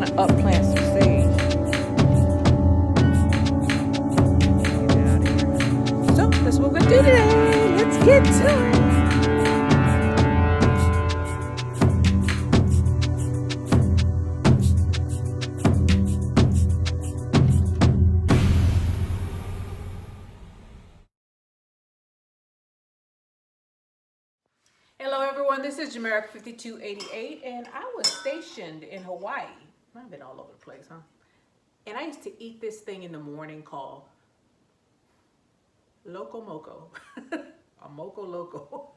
gonna upplant some sage. Get it out of here. So that's what we're gonna do today. Let's get to it. Hello everyone, this is Jamerica 5288 and I was stationed in Hawaii. I've been all over the place, huh? And I used to eat this thing in the morning called LOCO. A MOCO LOCO.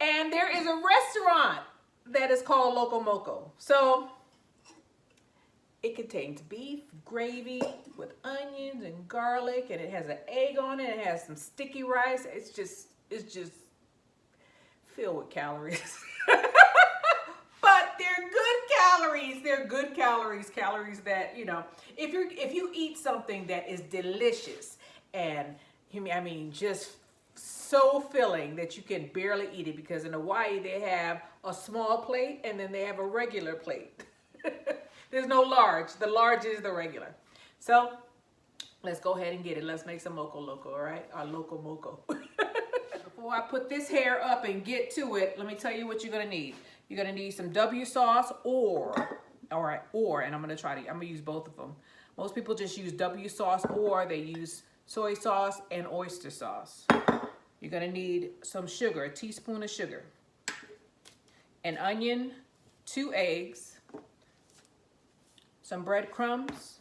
And there is a restaurant that is called LOCO. So it contains beef, gravy with onions and garlic, and it has an egg on it. It has some sticky rice. It's just filled with calories. But they're good calories. They're good calories. Calories that, you know, if you eat something that is delicious and I mean just so filling that you can barely eat it, because in Hawaii they have a small plate and then they have a regular plate. There's no large. The large is the regular. So let's go ahead and get it. Let's make some MOCO LOCO, all right? Our LOCO MOCO. Before I put this hair up and get to it, let me tell you what you're gonna need. You're gonna need some W sauce or and I'm gonna use both of them. Most people just use W sauce, or they use soy sauce and oyster sauce. You're gonna need some sugar, a teaspoon of sugar, an onion, 2 eggs, some breadcrumbs,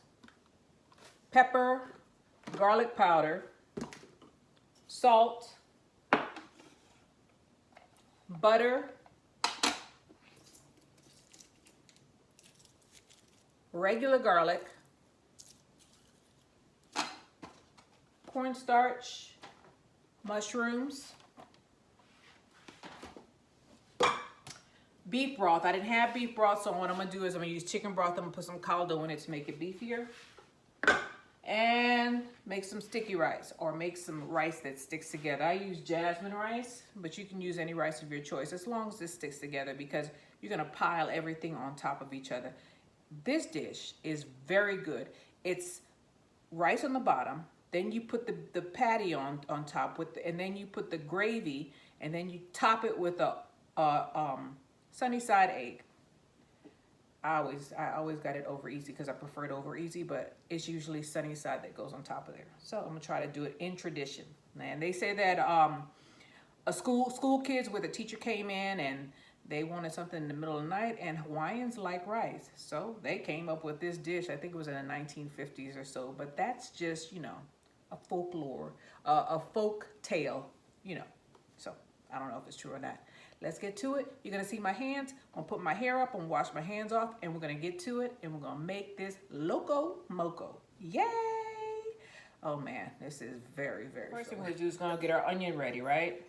pepper, garlic powder, salt, butter, regular garlic, cornstarch, mushrooms, beef broth. I didn't have beef broth, so what I'm gonna do is I'm gonna use chicken broth. I'm gonna put some caldo in it to make it beefier. And make some sticky rice, or make some rice that sticks together. I use jasmine rice, but you can use any rice of your choice as long as it sticks together, because you're gonna pile everything on top of each other. This dish is very good. It's rice on the bottom, then you put the patty on top and then you put the gravy, and then you top it with a sunny side egg. I always got it over easy because I prefer it over easy, but it's usually sunny side that goes on top of there. So I'm gonna try to do it in tradition. And they say that a school kids where the teacher came in and they wanted something in the middle of the night, and Hawaiians like rice, so they came up with this dish. I think it was in the 1950s or so, but that's just, you know, a folklore, a folk tale, you know. So I don't know if it's true or not. Let's get to it. You're gonna see my hands. I'm gonna put my hair up and wash my hands off, and we're gonna get to it, and we're gonna make this LOCO MOCO. Yay! Oh man, this is very, very First thing we're gonna do is gonna get our onion ready, right?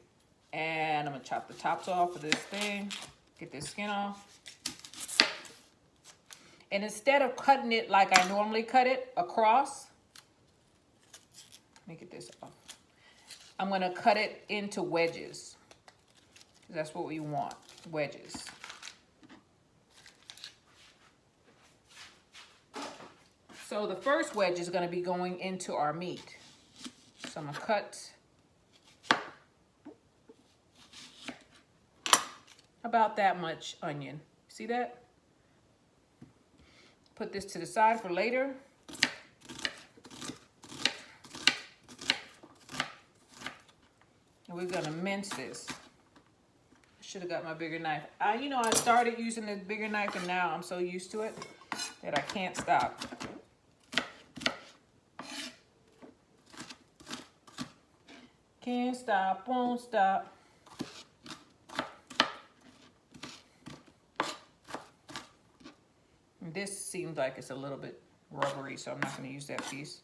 And I'm gonna chop the tops off of this thing, get this skin off. And instead of cutting it like I normally cut it across, let me get this off. I'm gonna cut it into wedges. That's what we want, wedges. So the first wedge is gonna be going into our meat. So I'm gonna cut about that much onion. See that? Put this to the side for later. And we're gonna mince this. Should have got my bigger knife. You know, I started using the bigger knife, and now I'm so used to it that I can't stop. Can't stop, won't stop. This seems like it's a little bit rubbery, so I'm not going to use that piece.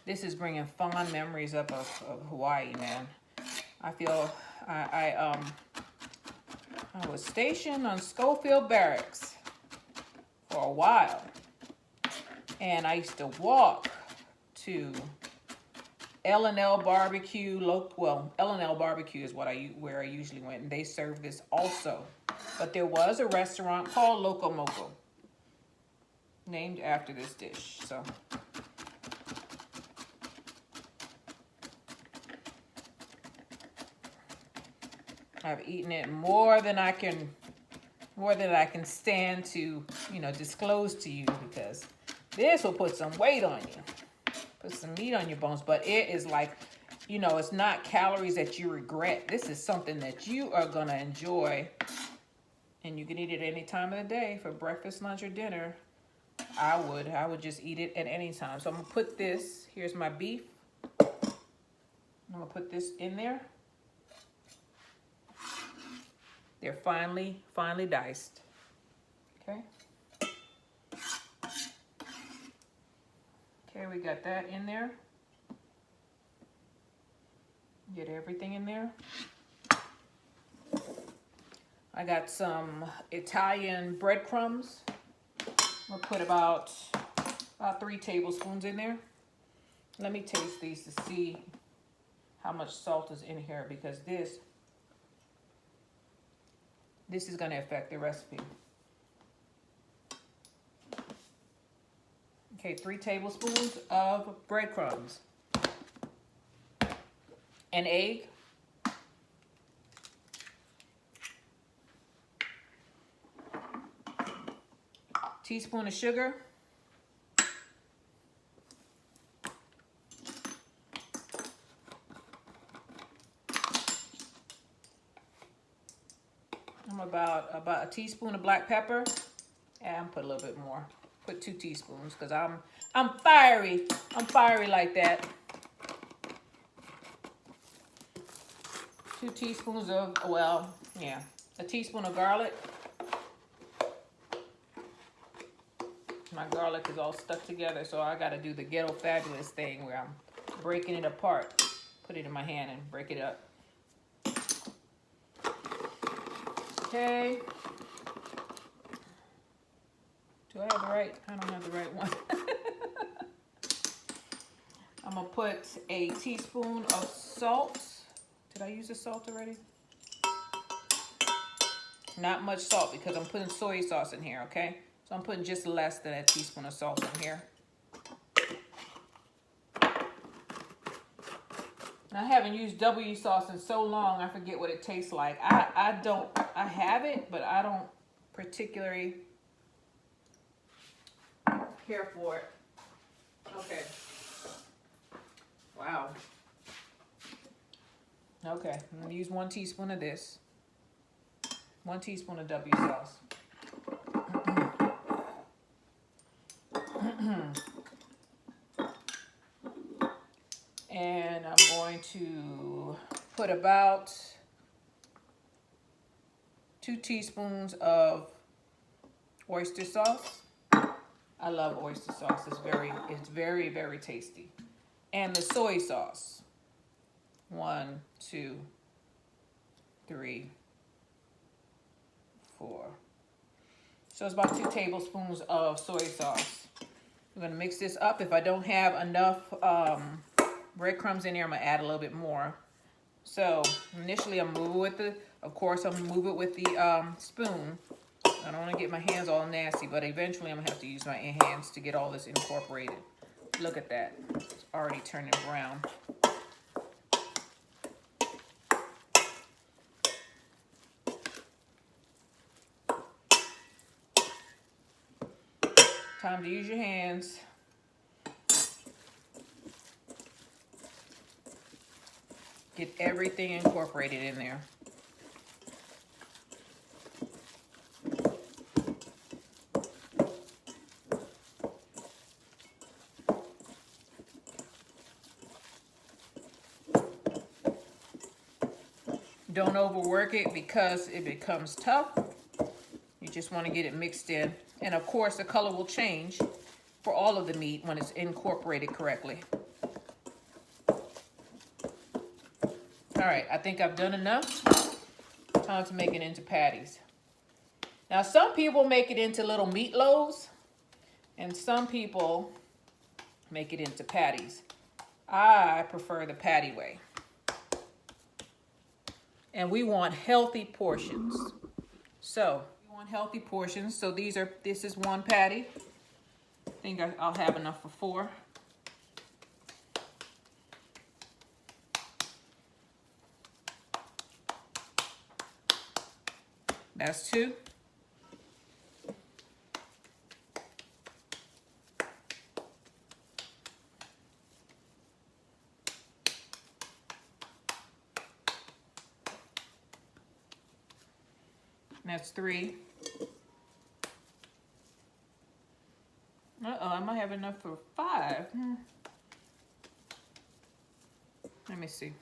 This is bringing fond memories up of Hawaii, man. I feel I was stationed on Schofield Barracks for a while. And I used to walk to L&L Barbecue. Well, L&L Barbecue is where I usually went, and they serve this also. But there was a restaurant called LOCO MOCO, named after this dish. So I've eaten it more than I can stand to, disclose to you, because this will put some weight on you, put some meat on your bones. But it is like, it's not calories that you regret. This is something that you are gonna enjoy, and you can eat it any time of the day, for breakfast, lunch, or dinner. I would just eat it at any time. So I'm gonna put this. Here's my beef. I'm gonna put this in there. They're finely diced. Okay. Okay, we got that in there. Get everything in there. I got some Italian breadcrumbs. I'm gonna put about 3 tablespoons in there. Let me taste these to see how much salt is in here, because this is gonna affect the recipe. Okay, 3 tablespoons of breadcrumbs. An egg. Teaspoon of sugar. I'm about a teaspoon of black pepper. And I'm put a little bit more. Put 2 teaspoons, because I'm fiery. I'm fiery like that. 2 teaspoons of, a teaspoon of garlic. My garlic is all stuck together, so I got to do the Ghetto Fabulous thing where I'm breaking it apart. Put it in my hand and break it up. Okay. Do I have the right? I don't have the right one. I'm going to put a teaspoon of salt. Did I use the salt already? Not much salt, because I'm putting soy sauce in here, okay? So I'm putting just less than a teaspoon of salt in here. I haven't used W sauce in so long, I forget what it tastes like. I have it, but I don't particularly care for it. Okay. Wow. Okay, I'm gonna use 1 teaspoon of this. 1 teaspoon of W sauce. And I'm going to put about 2 teaspoons of oyster sauce. I love oyster sauce. It's very, very tasty. And the soy sauce. 1, 2, 3, 4. So it's about 2 tablespoons of soy sauce. I'm gonna mix this up. If I don't have enough breadcrumbs in here, I'm gonna add a little bit more. So initially I'm moving with the, of course I'm gonna move it with the spoon. I don't wanna get my hands all nasty, but eventually I'm gonna have to use my hands to get all this incorporated. Look at that, it's already turning brown. Time to use your hands. Get everything incorporated in there. Don't overwork it because it becomes tough. You just want to get it mixed in. And of course, the color will change for all of the meat when it's incorporated correctly. All right, I think I've done enough. Time to make it into patties. Now, some people make it into little meat loaves. And some people make it into patties. I prefer the patty way. And we want healthy portions. So we want healthy portions. So this is one patty. I think I'll have enough for 4. That's 2. That's 3. Uh-oh, I might have enough for 5. Let me see.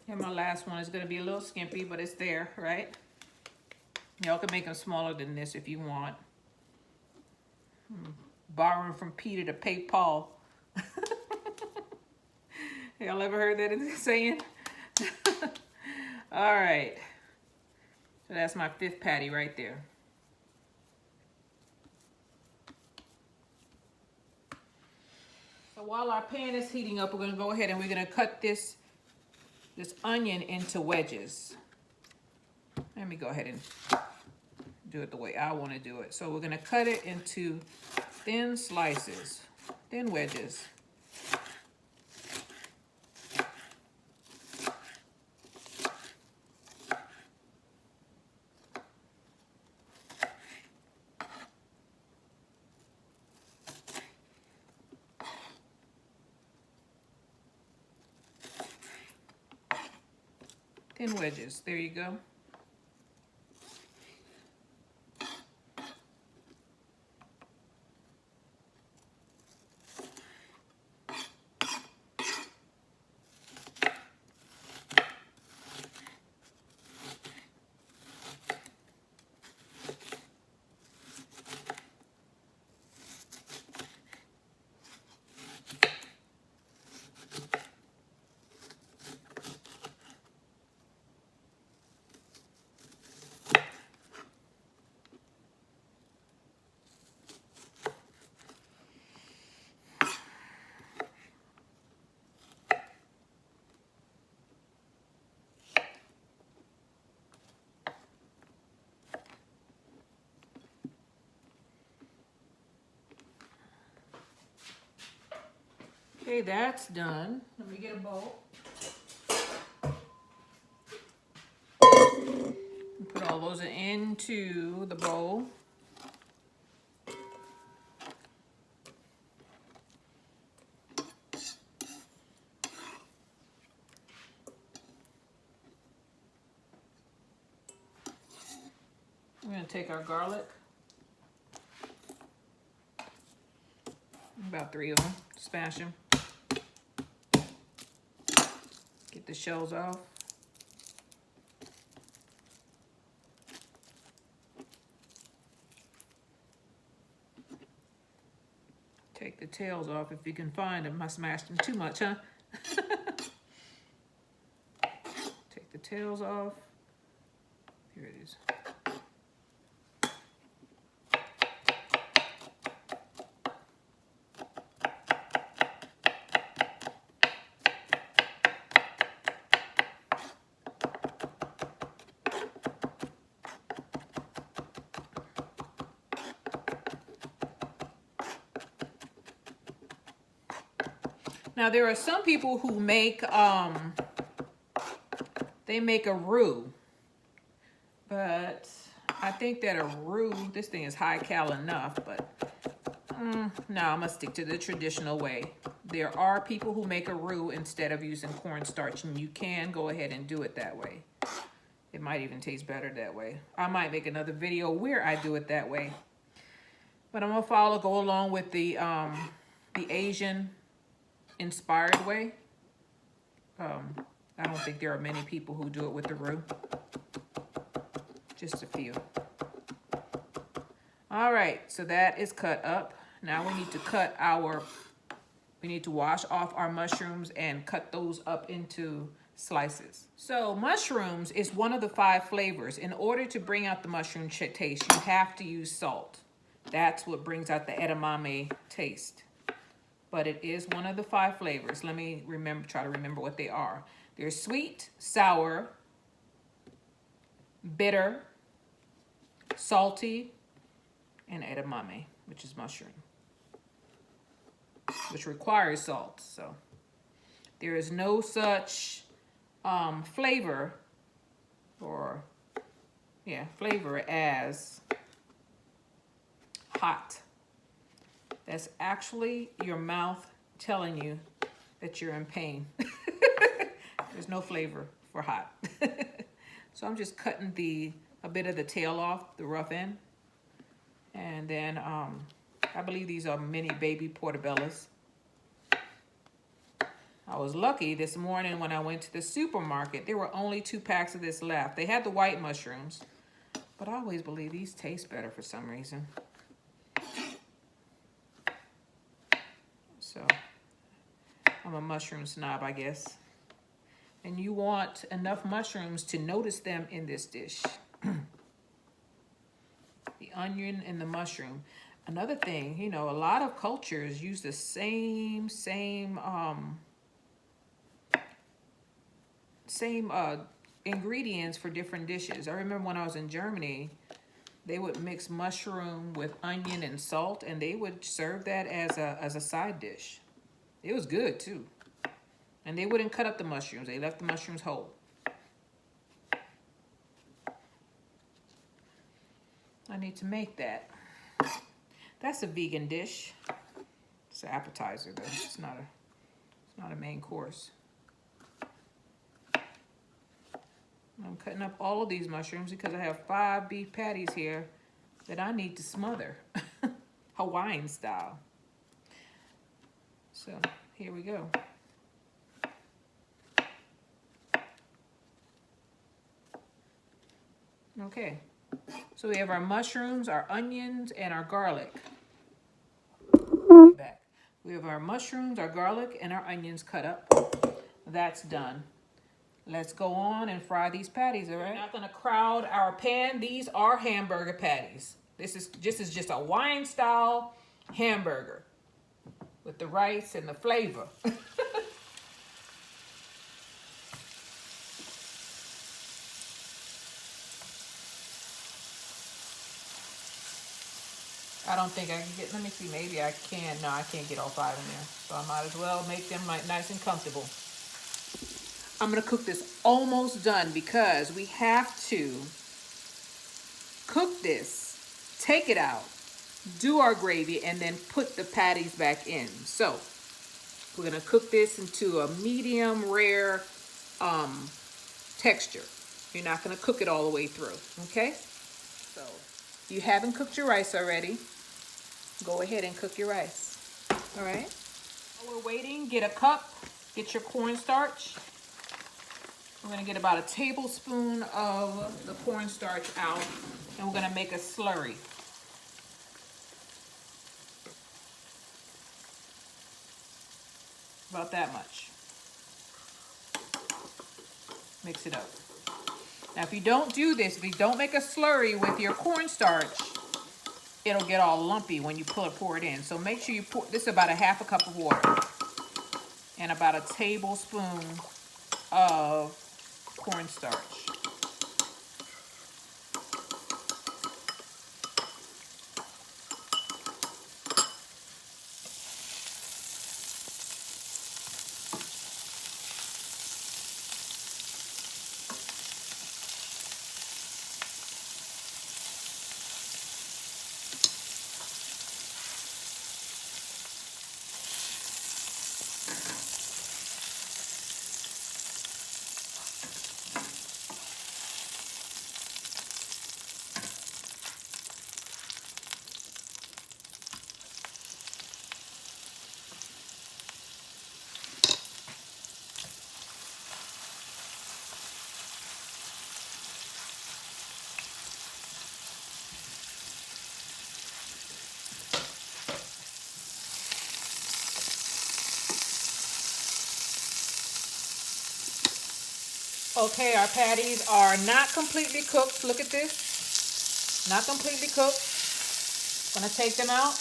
And my last one is going to be a little skimpy, but it's there, right? Y'all can make them smaller than this if you want. Borrowing from Peter to pay Paul. Y'all ever heard that saying? All right. So that's my 5th patty right there. So while our pan is heating up, we're going to go ahead and we're going to cut this onion into wedges. Let me go ahead and do it the way I want to do it. So we're going to cut it into thin slices, thin wedges. Thin wedges, there you go. Okay, that's done. Let me get a bowl. Put all those into the bowl. We're going to take our garlic. About 3 of them. Smash them. Get the shells off. Take the tails off if you can find them. I smashed them too much, huh? Take the tails off. Here it is. Now there are some people who make they make a roux, but I think that a roux, this thing is high cal enough, but no, I'm gonna stick to the traditional way. There are people who make a roux instead of using cornstarch, and you can go ahead and do it that way. It might even taste better that way. I might make another video where I do it that way. But I'm gonna go along with the Asian inspired way. I don't think there are many people who do it with the roux. Just a few. All right, so that is cut up. Now we need to wash off our mushrooms and cut those up into slices. So mushrooms is one of the 5 flavors. In order to bring out the mushroom taste, you have to use salt. That's what brings out the edamame taste. But it is one of the 5 flavors. Let me try to remember what they are. There's sweet, sour, bitter, salty, and edamame, which is mushroom, which requires salt. So there is no such flavor as hot. That's actually your mouth telling you that you're in pain. There's no flavor for hot. So I'm just cutting a bit of the tail off, the rough end. And then I believe these are mini baby portobellos. I was lucky this morning when I went to the supermarket. There were only 2 packs of this left. They had the white mushrooms, but I always believe these taste better for some reason. So I'm a mushroom snob, I guess. And you want enough mushrooms to notice them in this dish. The onion and the mushroom. Another thing, you know, a lot of cultures use the same ingredients for different dishes. I remember when I was in Germany, they would mix mushroom with onion and salt, and they would serve that as a side dish. It was good too. And they wouldn't cut up the mushrooms. They left the mushrooms whole. I need to make that. That's a vegan dish. It's an appetizer though. It's not a main course. I'm cutting up all of these mushrooms because I have 5 beef patties here that I need to smother. Hawaiian style. So here we go. Okay. So we have our mushrooms, our onions, and our garlic. Back. We have our mushrooms, our garlic, and our onions cut up. That's done. Let's go on and fry these patties, all right? We're not gonna crowd our pan. These are hamburger patties. This is just a Hawaiian style hamburger with the rice and the flavor. I don't think I can get, let me see, maybe I can. No, I can't get all 5 in there. So I might as well make them nice and comfortable. I'm gonna cook this almost done because we have to cook this, take it out, do our gravy, and then put the patties back in. So we're gonna cook this into a medium rare texture. You're not gonna cook it all the way through, okay? So if you haven't cooked your rice already, go ahead and cook your rice, all right? While we're waiting, get a cup, get your cornstarch. We're gonna get about a tablespoon of the cornstarch out, and we're gonna make a slurry. About that much. Mix it up. Now, if you don't do this, if you don't make a slurry with your cornstarch, it'll get all lumpy when you pour it in. So make sure you pour, this is about a half a cup of water and about a tablespoon of cornstarch. Okay, our patties are not completely cooked. Look at this. Not completely cooked. Gonna take them out.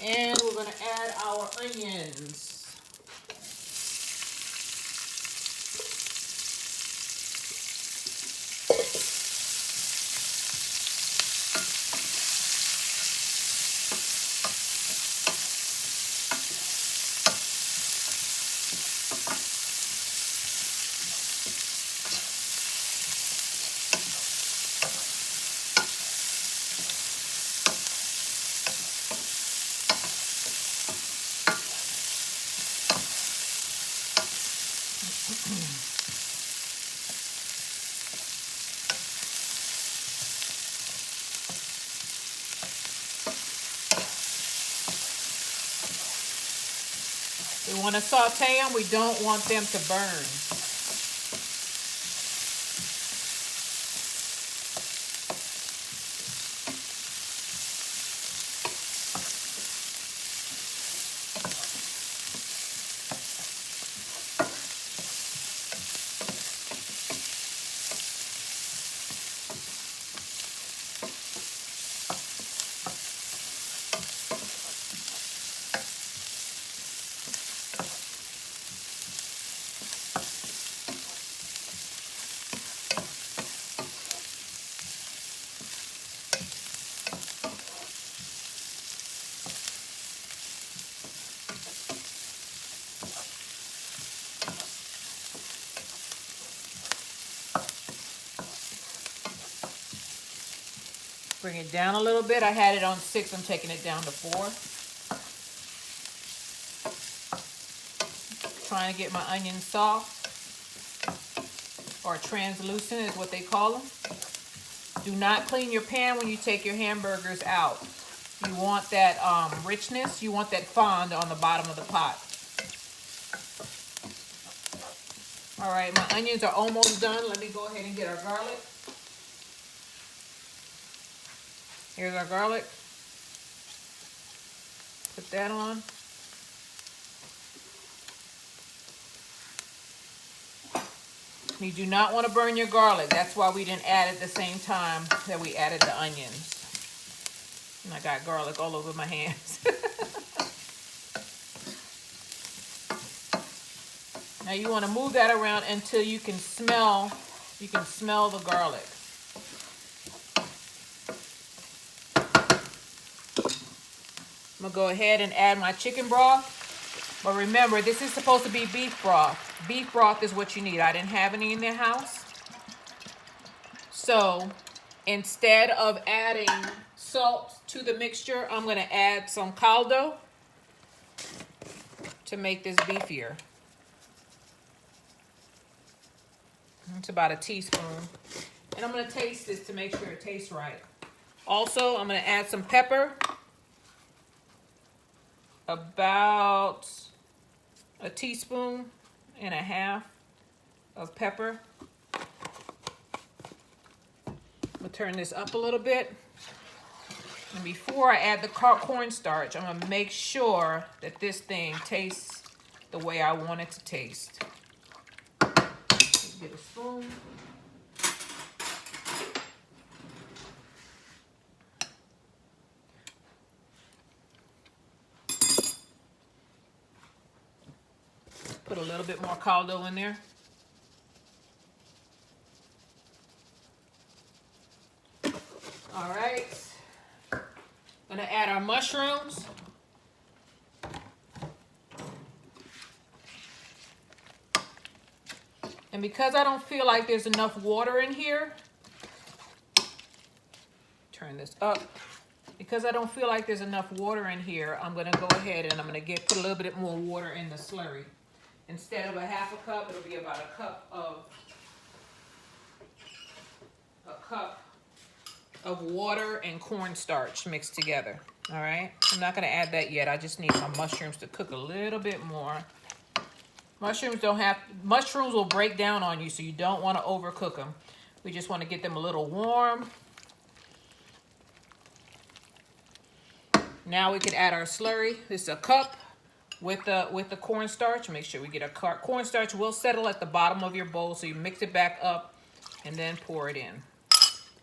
And we're gonna add our onions. We want to saute them. We don't want them to burn. Bring it down a little bit. I had it on 6. I'm taking it down to 4. Trying to get my onions soft, or translucent is what they call them. Do not clean your pan when you take your hamburgers out. You want that richness. You want that fond on the bottom of the pot. All right, my onions are almost done. Let me go ahead and get our garlic. Here's our garlic. Put that on. You do not want to burn your garlic. That's why we didn't add it at the same time that we added the onions. And I got garlic all over my hands. Now you want to move that around until you can smell the garlic. I'm going to go ahead and add my chicken broth. But remember, this is supposed to be beef broth. Beef broth is what you need. I didn't have any in the house. So instead of adding salt to the mixture, I'm going to add some caldo to make this beefier. It's about a teaspoon. And I'm going to taste this to make sure it tastes right. Also, I'm going to add some pepper. About a teaspoon and a half of pepper. I'm going to turn this up a little bit. And before I add the cornstarch, I'm going to make sure that this thing tastes the way I want it to taste. Let's get a spoon. Put a little bit more caldo in there. All right. Gonna add our mushrooms. And because I don't feel like there's enough water in here, turn this up. Because I don't feel like there's enough water in here, I'm gonna go ahead and I'm gonna put a little bit more water in the slurry. Instead of a half a cup, it'll be about a cup of water and cornstarch mixed together. All right, I'm not gonna add that yet. I just need my mushrooms to cook a little bit more. Mushrooms will break down on you, so you don't want to overcook them. We just want to get them a little warm. Now we can add our slurry. This is a cup with the cornstarch. Make sure we get a cornstarch will settle at the bottom of your bowl, so you mix it back up and then pour it in.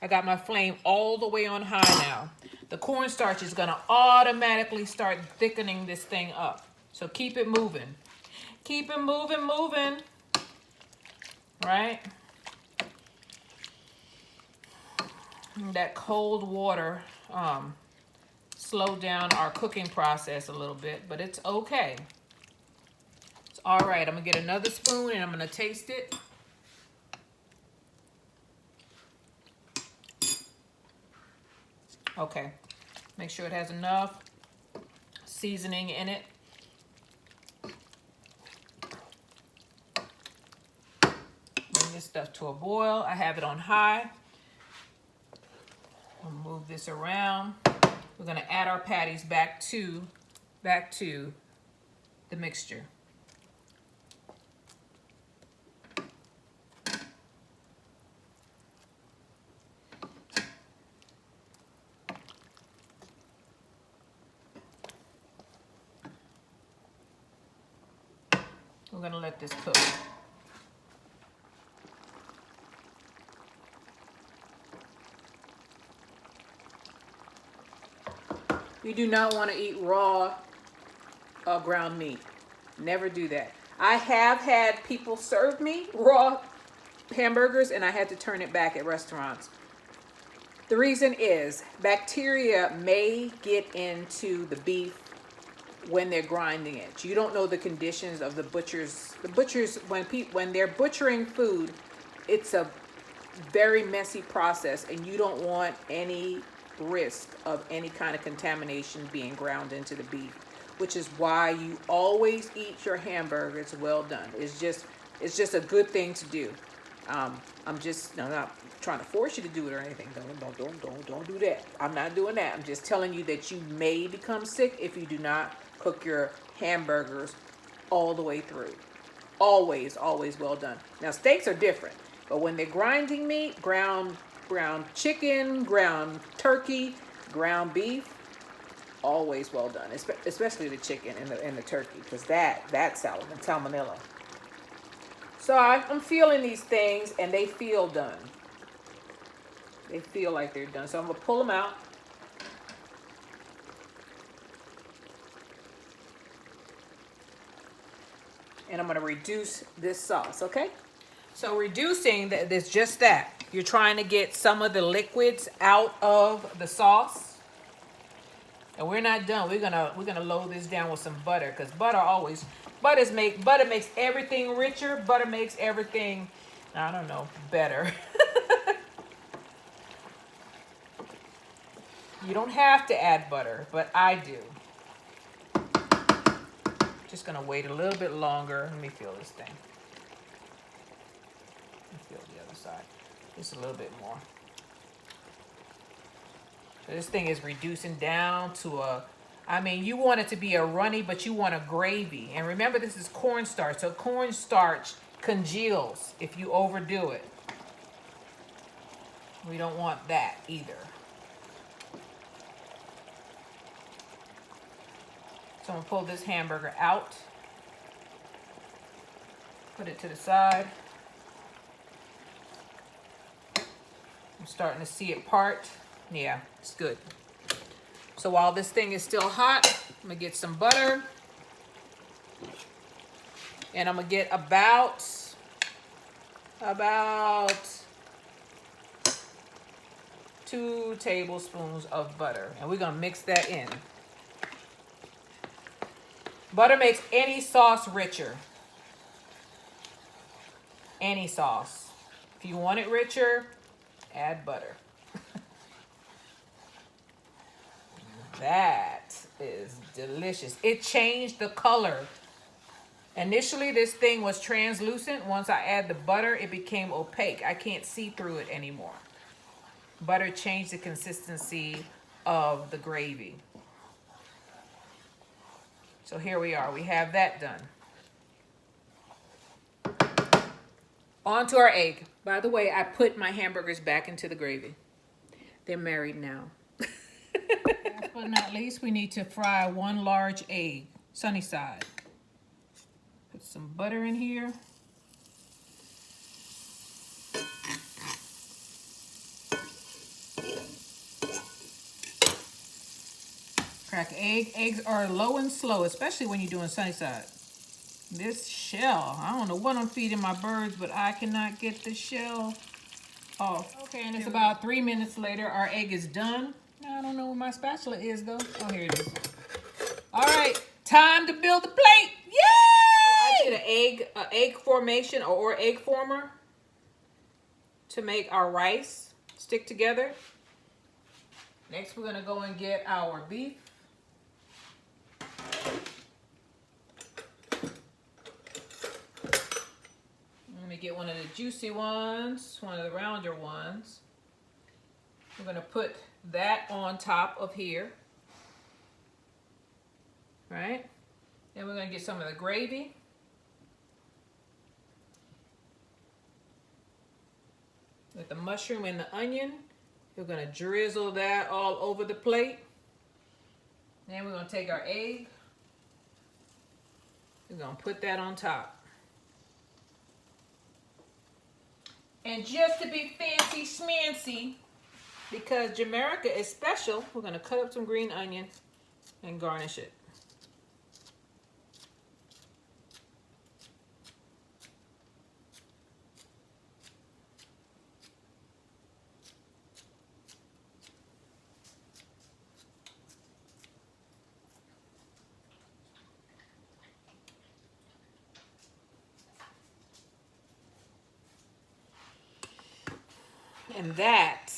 I got my flame all the way on high now. The cornstarch is gonna automatically start thickening this thing up. So keep it moving. Keep it moving. Right? That cold water slowed down our cooking process a little bit, but it's okay. It's all right. I'm gonna get another spoon and I'm gonna taste it. Okay, make sure it has enough seasoning in it. Bring this stuff to a boil. I have it on high. I'll move this around. We're gonna add our patties back to the mixture. We're gonna let this cook. You do not want to eat raw ground meat. Never do that. I have had people serve me raw hamburgers and I had to turn it back at restaurants. The reason is bacteria may get into the beef when they're grinding it. You don't know the conditions of the butchers. The butchers, when they're butchering food, it's a very messy process and you don't want any risk of any kind of contamination being ground into the beef, which is why you always eat your hamburgers well done. It's just a good thing to do. I'm not trying to force you to do it or anything. Don't do that. I'm not doing that. I'm just telling you that you may become sick if you do not cook your hamburgers all the way through. Always well done. Now steaks are different, but when they're grinding meat, ground chicken, ground turkey, ground beef, always well done. Especially the chicken and the turkey, because that's salmonella. So I'm feeling these things and they feel done. They feel like they're done. So I'm gonna pull them out. And I'm gonna reduce this sauce, okay? So reducing this, just that. You're trying to get some of the liquids out of the sauce. And we're not done. We're gonna load this down with some butter, because butter makes everything richer. Butter makes everything, I don't know, better. You don't have to add butter, but I do. Just gonna wait a little bit longer. Let me feel this thing. Let me feel the other side. Just a little bit more. So this thing is reducing down to you want it to be a runny, but you want a gravy. And remember, this is cornstarch, so cornstarch congeals if you overdo it. We don't want that either. So I'm gonna pull this hamburger out, put it to the side. I'm starting to see it part. Yeah, it's good. So while this thing is still hot, I'm gonna get some butter. And I'm gonna get about 2 tablespoons of butter. And we're gonna mix that in. Butter makes any sauce richer. Any sauce. If you want it richer, add butter. That is delicious. It changed the color. Initially, this thing was translucent. Once I add the butter, it became opaque. I can't see through it anymore. Butter changed the consistency of the gravy. So here we are. We have that done. On to our egg. By the way, I put my hamburgers back into the gravy. They're married now. Last but not least, we need to fry 1 large egg. sunny side. Put some butter in here. Crack an egg. Eggs are low and slow, especially when you're doing sunny side. This shell, I don't know what I'm feeding my birds, but I cannot get the shell off. Okay, and it's about 3 minutes later. Our egg is done. I don't know where my spatula is though. Oh, here it is. All right, time to build the plate. Yay! I did an egg formation or egg former to make our rice stick together. Next, we're gonna go and get our beef. Let me get one of the juicy ones, one of the rounder ones. We're gonna put that on top of here, right? Then we're gonna get some of the gravy. With the mushroom and the onion, we're gonna drizzle that all over the plate. Then we're gonna take our egg. We're gonna put that on top. And just to be fancy schmancy, because Jamaica is special, we're gonna cut up some green onion and garnish it. And that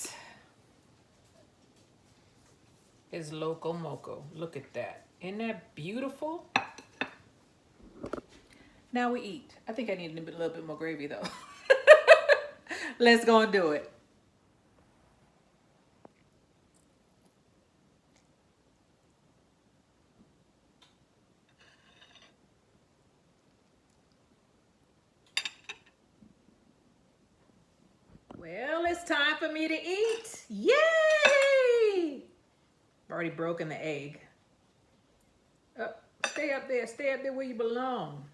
is LOCO MOCO. Look at that. Isn't that beautiful? Now we eat. I think I need a little bit more gravy though. Let's go and do it. Well, it's time for me to eat. Yay! I've already broken the egg. Stay up there. Stay up there where you belong.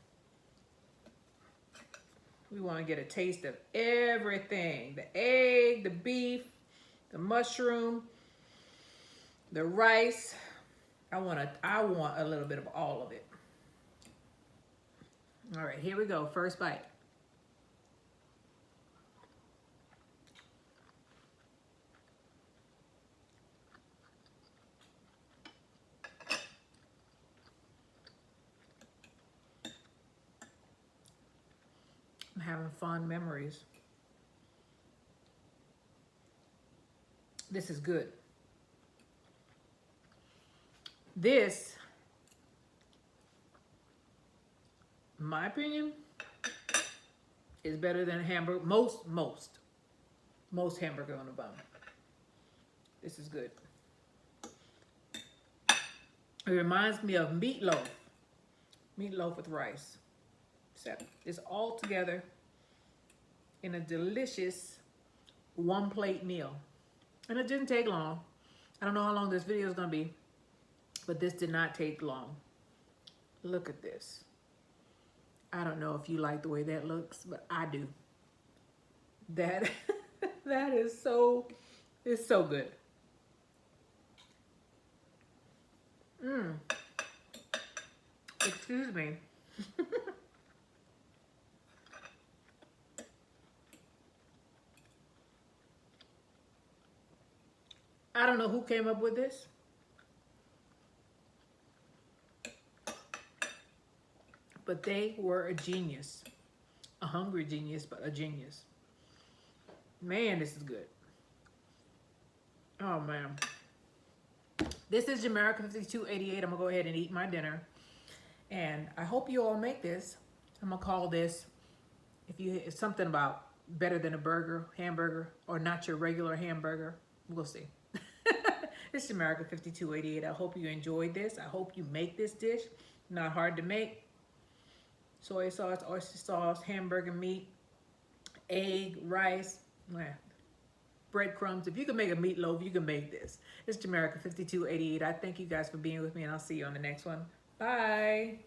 We want to get a taste of everything. The egg, the beef, the mushroom, the rice. I want a little bit of all of it. All right, here we go. First bite. I'm having fond memories. This is good. This, in my opinion, is better than hamburger. Most hamburger on the bun. This is good. It reminds me of meatloaf. Meatloaf with rice. It's all together in a delicious one plate meal. And it didn't take long. I don't know how long this video is gonna be, but this did not take long. Look at this. I don't know if you like the way that looks, but I do. That is so, it's so good. Excuse me. I don't know who came up with this. But they were a genius. A hungry genius, but a genius. Man, this is good. Oh, man. This is Jamaica 5288. I'm going to go ahead and eat my dinner. And I hope you all make this. I'm going to call this, it's something about better than a burger, hamburger, or not your regular hamburger. We'll see. It's Jamaica 5288. I hope you enjoyed this. I hope you make this dish. Not hard to make. Soy sauce, oyster sauce, hamburger meat, egg, rice, breadcrumbs. If you can make a meatloaf, you can make this. It's Jamaica 5288. I thank you guys for being with me, and I'll see you on the next one. Bye.